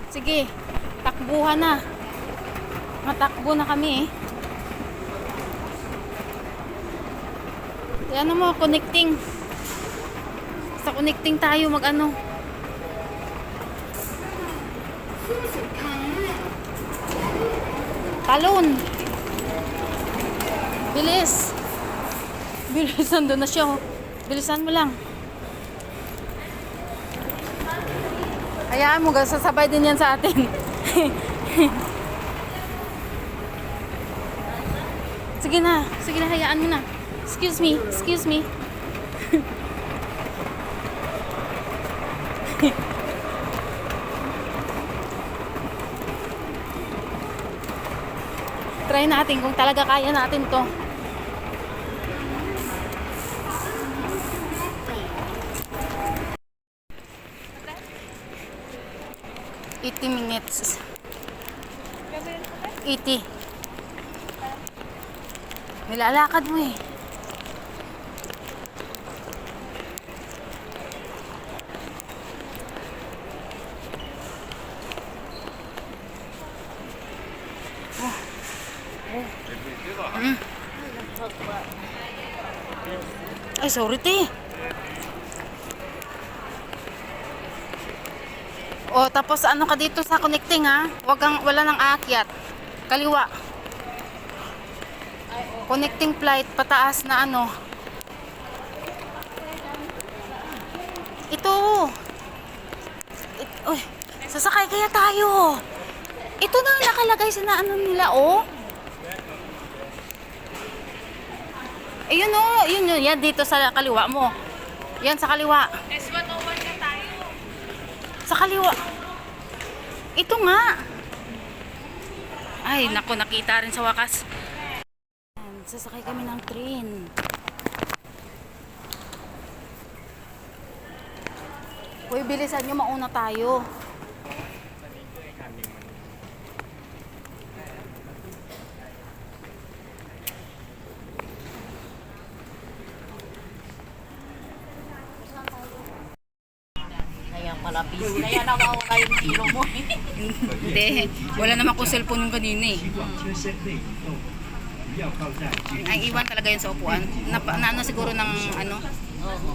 Sige, takbuhan na. Matakbo na kami eh. Ano mo, connecting. Sa connecting tayo mag-ano. Talon. Bilis. Bilis, nandun na siya. Bilisan mo lang. Hayaan mo, sasabay din yan sa atin. Sige na, hayaan mo na. Excuse me. Try natin kung talaga kaya natin to. Minutes. 80. Nilalakad mo eh. Ay, sorry te. O, tapos ano ka dito sa connecting ha? Wala nang aakyat. Kaliwa. Connecting flight, pataas na ano. Ito. Uy, sasakay kaya tayo. Ito na nakalagay sa ano nila, oh. Ayun oh, yun, yan dito sa kaliwa mo. Yan sa kaliwa. S101 na tayo. Sa kaliwa. Ito nga. Ay, naku, nakita rin sa wakas. Sasakay kami ng train. Uy, bilisan nyo, mauna tayo. Kaya nawawala yung kilo mo eh. Hindi. Wala naman akong cellphone yung kanina eh. Ang iwan talaga yun sa upuan. Ano siguro ng ano? Oo.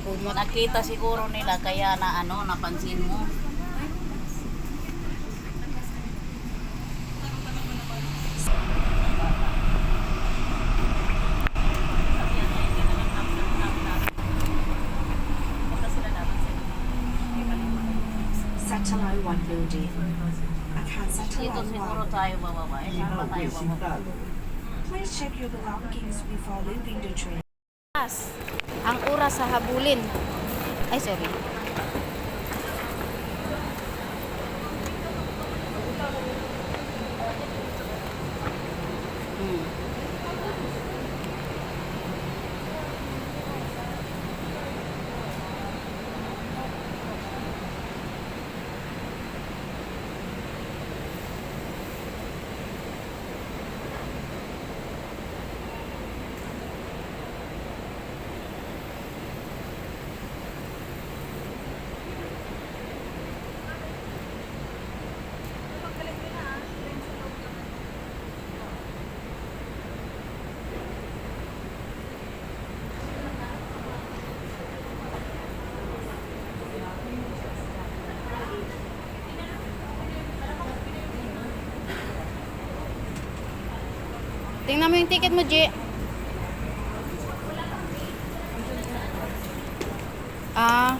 Kumot. Nakita siguro nila kaya na ano, napansin mo. Satellite 1 building. Akan Satellite Dito siguro 1. tayo bababa. Eh, saan pa tayo bababa? Please check your belongings before leaving the train. Ang oras sa habulin. Ay, sorry. Tingnan mo yung ticket mo, G. Ah.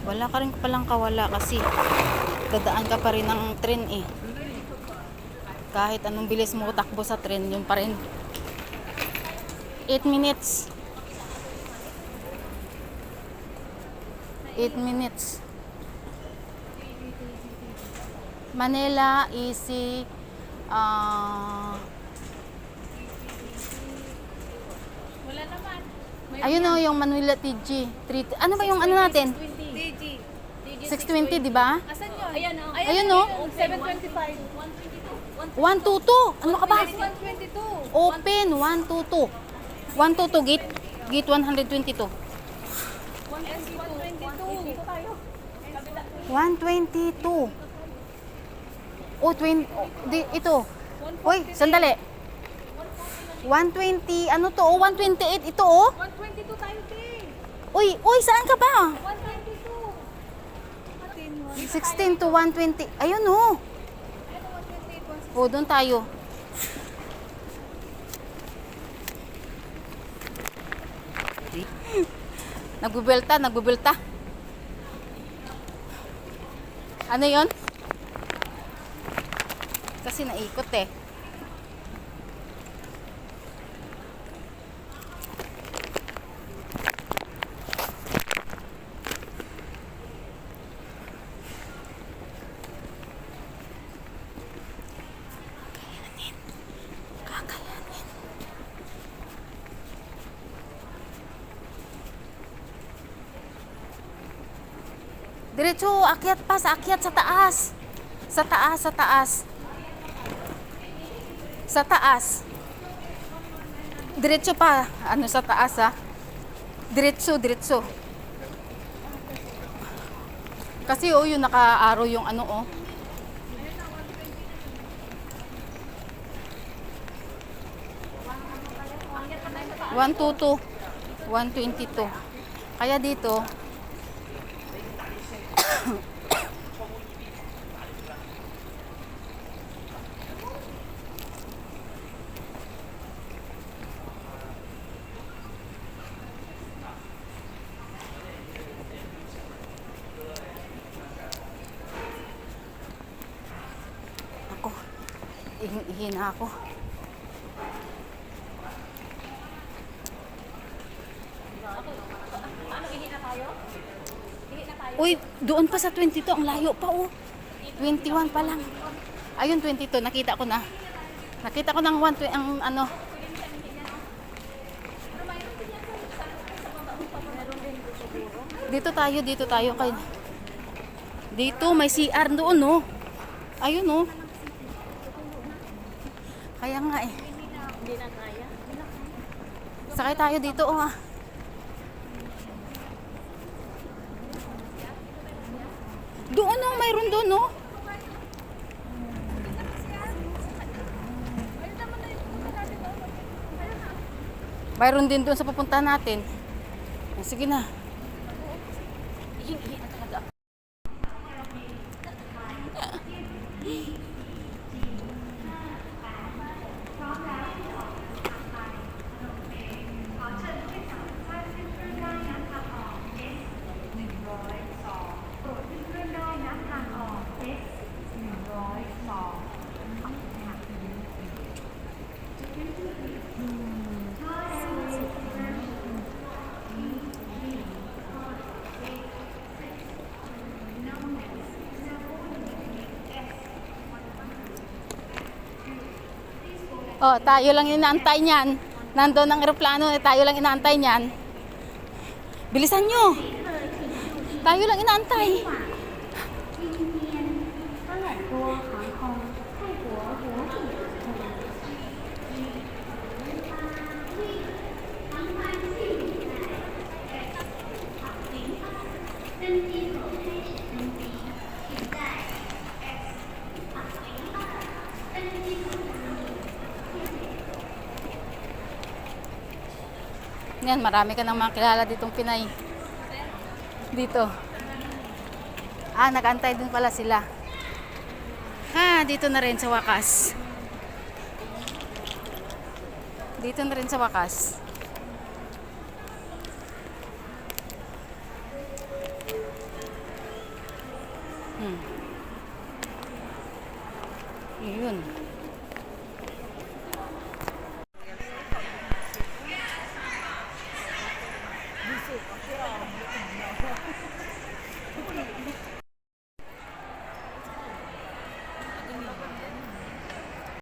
Wala ka rin palang kawala kasi dadaan ka pa rin ng tren eh. Kahit anong bilis mo takbo sa tren, yun pa rin. 8 minutes. 8 minutes. Manila, easy. Ayun o, yung Manila TG. Ano ba yung ano natin? 620, di ba? Asan yun? Ayun o. 725. 122. Ano ka ba? 122. Open, 122. 122, gate. Gate 122. 122. Oh, 20. Oh, ito. Uy, sandali. 120. Ano to? Oh, 128. Ito oh. 122 tayo, te. Uy, saan ka ba? 122. 16 to 120. Ayun oh. Oh, doon tayo. Nagbubelta. Ano yon? Kasi naikot eh. Kakayanin. Diretso, akyat pa, akyat sa taas. Sa taas. Diretso pa. Ano sa taas ha? Diretso. Kasi oh, yung naka-arrow yung ano oh. One two two. 122. Kaya dito ako. Ihina ako. Uy, doon pa sa 22, ang layo pa oh. 21 pa lang. Ayun, 22, nakita ko na. Nakita ko ng 120, ang ano. Dito tayo kay. Dito may CR doon oh. Ayun oh. Kaya nga eh. Hindi na kaya. Sakay tayo dito oh ah. Doon oh, mayroon doon oh. Mayroon din doon sa pupuntahan natin. Sige na. Ihi na talaga. Oh, tayo lang inaantay niyan. Nandoon ang eroplano, tayo lang inaantay niyan. Bilisan nyo. Tayo lang inaantay. Yan, marami ka nang makilala ditong Pinay. Dito. Ah, nag-antay din pala sila. Ha, dito na rin sa wakas. Dito na rin sa wakas. Yun.